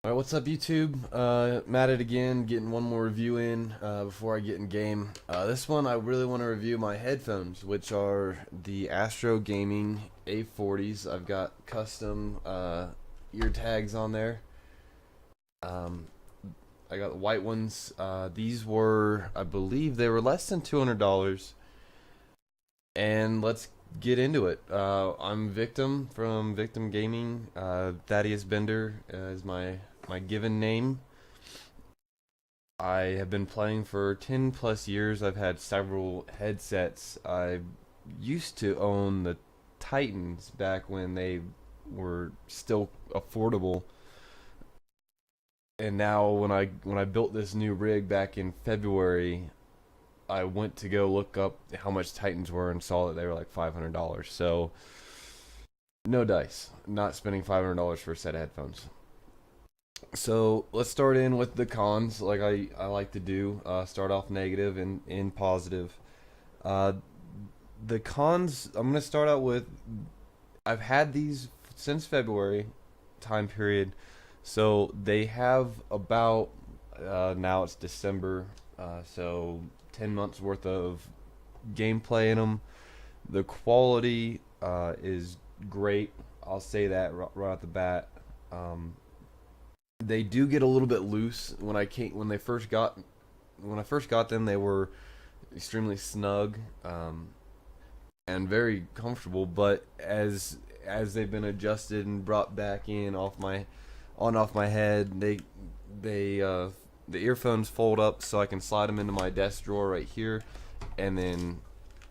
Alright, what's up YouTube? I'm at it again, getting one more review in before I get in game. This one I really want to review my headphones, which are the Astro Gaming A40s. I've got custom ear tags on there. I got the white ones. These were, I believe, they were less than $200. And let's get into it. I'm Victim from Victim Gaming. Thaddeus Bender is my given name. I have been playing for 10 plus years. I've had several headsets. I used to own the Tritons back when they were still affordable. And now when I built this new rig back in February, I went to go look up how much Titans were and saw that they were like $500. So no dice. Not spending $500 for a set of headphones. So let's start in with the cons, like I like to do. Start off negative and in positive. Uh, the cons, I'm gonna start out with. I've had these since February time period, so they have about now it's December, so 10 months worth of gameplay in them. The quality is great. I'll say that right off the bat. They do get a little bit loose when I first got them. They were extremely snug and very comfortable. But as they've been adjusted and brought back in off my head, the earphones fold up so I can slide them into my desk drawer right here, and then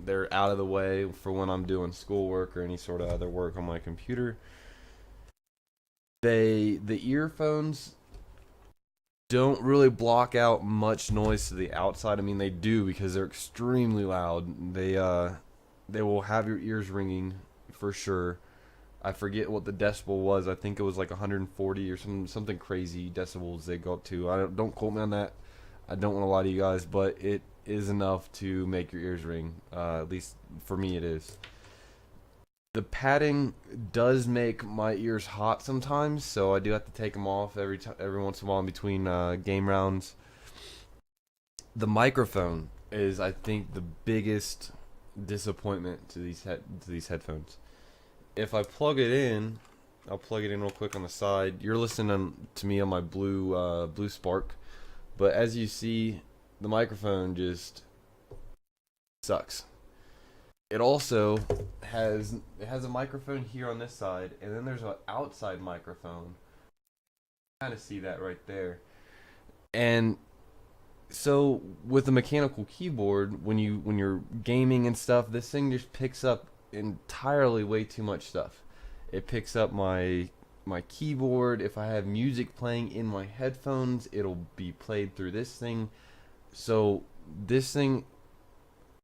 they're out of the way for when I'm doing schoolwork or any sort of other work on my computer. The earphones don't really block out much noise to the outside. I mean, they do because they're extremely loud. They will have your ears ringing for sure. I forget what the decibel was. I think it was like 140 or something crazy decibels they go up to. Don't quote me on that. I don't want to lie to you guys, but it is enough to make your ears ring. At least for me, it is. The padding does make my ears hot sometimes, so I do have to take them off every once in a while in between game rounds. The microphone is, I think, the biggest disappointment to these headphones. If I plug it in, I'll plug it in real quick on the side. You're listening to me on my blue Spark, but as you see, the microphone just sucks. It also has a microphone here on this side, and then there's an outside microphone. Kind of see that right there. And so with the mechanical keyboard, when you're gaming and stuff, this thing just picks up entirely way too much stuff. It picks up my keyboard. If I have music playing in my headphones, it'll be played through this thing. So this thing,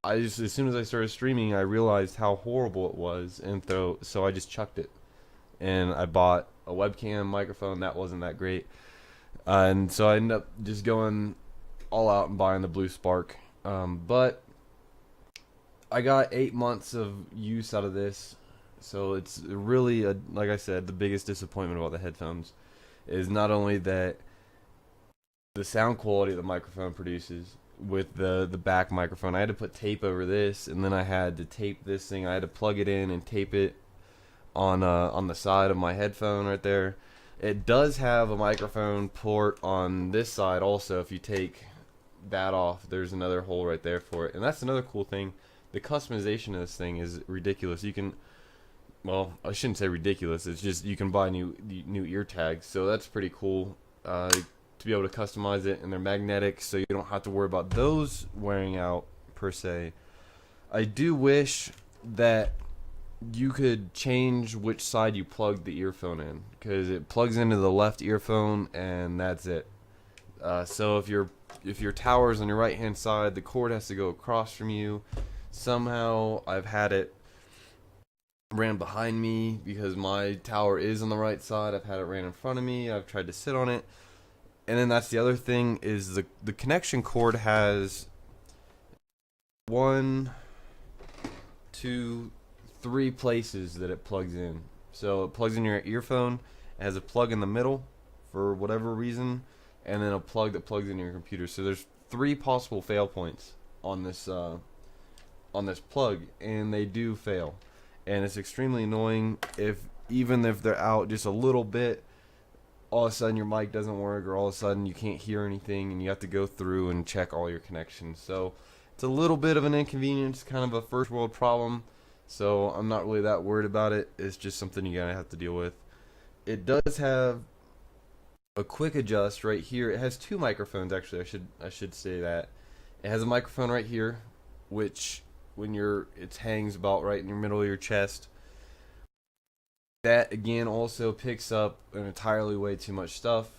as soon as I started streaming, I realized how horrible it was, and so I just chucked it, and I bought a webcam microphone that wasn't that great, and so I ended up just going all out and buying the Blue Spark. But I got 8 months of use out of this, so it's really like I said, the biggest disappointment about the headphones is not only that the sound quality the microphone produces with the back microphone. I had to put tape over this, and then I had to tape this thing. I had to plug it in and tape it on the side of my headphone right there. It does have a microphone port on this side also. If you take that off, there's another hole right there for it. And that's another cool thing. The customization of this thing is ridiculous. You can, well, I shouldn't say ridiculous. It's just you can buy new ear tags, so that's pretty cool. To be able to customize it, and they're magnetic, so you don't have to worry about those wearing out per se. I do wish that you could change which side you plug the earphone in, because it plugs into the left earphone and that's it. So if your tower's on your right hand side, the cord has to go across from you. Somehow I've had it ran behind me because my tower is on the right side. I've had it ran in front of me. I've tried to sit on it. And then that's the other thing, is the connection cord has 1, 2, 3 places that it plugs in. So it plugs in your earphone. It has a plug in the middle for whatever reason, and then a plug that plugs into your computer. So there's 3 possible fail points on this plug, and they do fail, and it's extremely annoying. Even if they're out just a little bit, all of a sudden your mic doesn't work, or all of a sudden you can't hear anything, and you have to go through and check all your connections. So it's a little bit of an inconvenience, kind of a first world problem. So I'm not really that worried about it. It's just something you're gonna have to deal with. It does have a quick adjust right here. It has 2 microphones actually. I should say that. It has a microphone right here, which when it hangs about right in the middle of your chest. That again also picks up an entirely way too much stuff.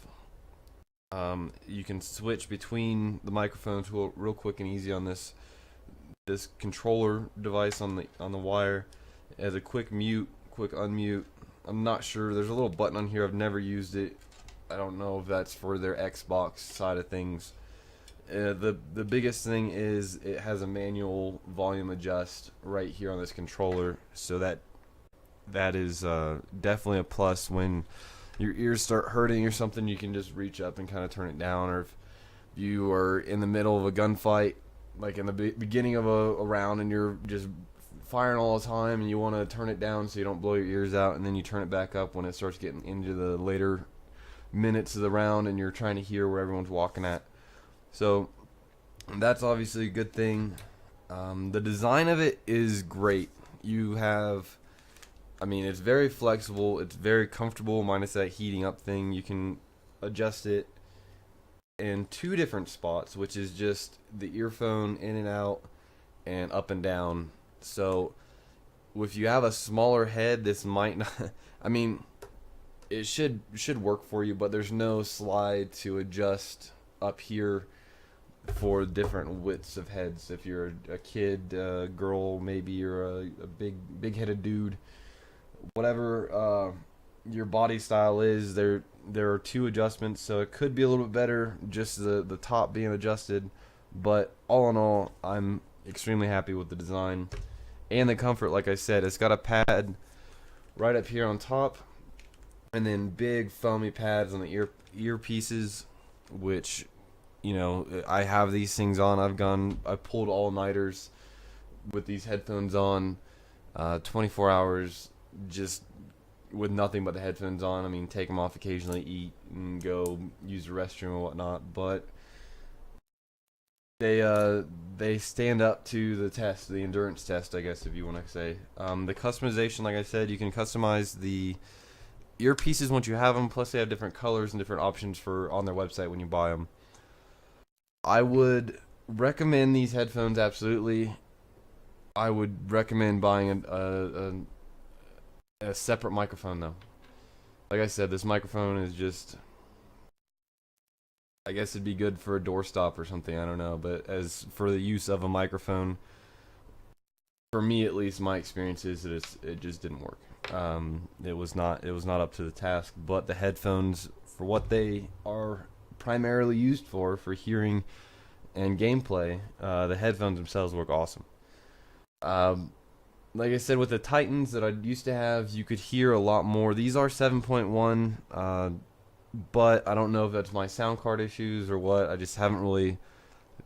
You can switch between the microphones real quick and easy on this controller device on the wire. It has a quick mute, quick unmute. I'm not sure. There's a little button on here. I've never used it. I don't know if that's for their Xbox side of things. The biggest thing is it has a manual volume adjust right here on this controller, so that is definitely a plus. When your ears start hurting or something, you can just reach up and kind of turn it down. Or if you are in the middle of a gunfight, like in the beginning of a round, and you're just firing all the time, and you want to turn it down so you don't blow your ears out, and then you turn it back up when it starts getting into the later minutes of the round, and you're trying to hear where everyone's walking at. So that's obviously a good thing. The design of it is great. It's very flexible. It's very comfortable, minus that heating up thing. You can adjust it in 2 different spots, which is just the earphone in and out and up and down. So if you have a smaller head, this might not it should work for you, but there's no slide to adjust up here for different widths of heads. If you're a kid, a girl, maybe you're a big headed dude, whatever your body style is, there are 2 adjustments, so it could be a little bit better just the top being adjusted. But all in all, I'm extremely happy with the design and the comfort. Like I said, it's got a pad right up here on top, and then big foamy pads on the earpieces, which, I have these things on. I pulled all-nighters with these headphones on, 24 hours just with nothing but the headphones on. Take them off occasionally, eat, and go use the restroom and whatnot, but they stand up to the test, the endurance test, I guess, if you want to say. The customization, like I said, you can customize the earpieces once you have them, plus they have different colors and different options on their website when you buy them. I would recommend these headphones, absolutely. I would recommend buying a separate microphone, though. Like I said, this microphone is just, I guess it'd be good for a doorstop or something, I don't know. But as for the use of a microphone, for me at least, my experience is that it just didn't work. It was not up to the task. But the headphones, for what they are primarily used for hearing and gameplay, the headphones themselves work awesome. Like I said, with the Tritons that I used to have, you could hear a lot more. These are 7.1, but I don't know if that's my sound card issues or what. I just haven't really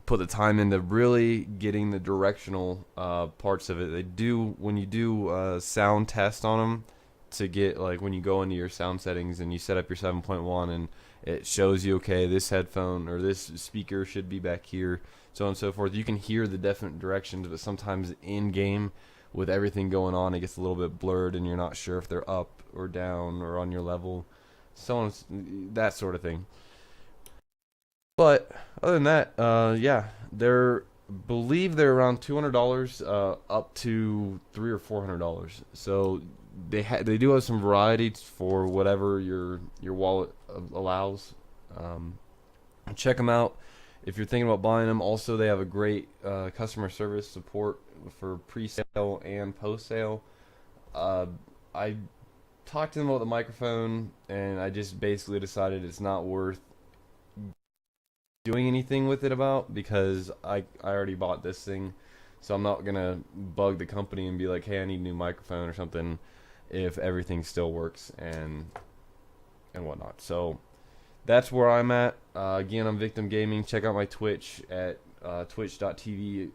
put the time into really getting the directional parts of it. They do, when you do a sound test on them, to get, like, when you go into your sound settings and you set up your 7.1 and it shows you, okay, this headphone or this speaker should be back here, so on and so forth. You can hear the definite directions, but sometimes in game, with everything going on, it gets a little bit blurred and you're not sure if they're up or down or on your level, so on, that sort of thing. But other than that, yeah, believe they're around $200 up to $300 or $400. So they do have some variety for whatever your wallet allows. Check them out if you're thinking about buying them. Also, they have a great customer service support for pre-sale and post-sale. I talked to them about the microphone, and I just basically decided it's not worth doing anything with it because I already bought this thing, so I'm not gonna bug the company and be like, hey, I need a new microphone or something, if everything still works and whatnot. So that's where I'm at. Again, I'm Victim Gaming. Check out my Twitch at twitch.tv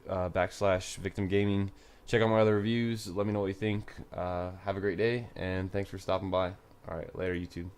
/ Victim Gaming. Check out my other reviews. Let me know what you think. Have a great day, and thanks for stopping by. All right, later, YouTube.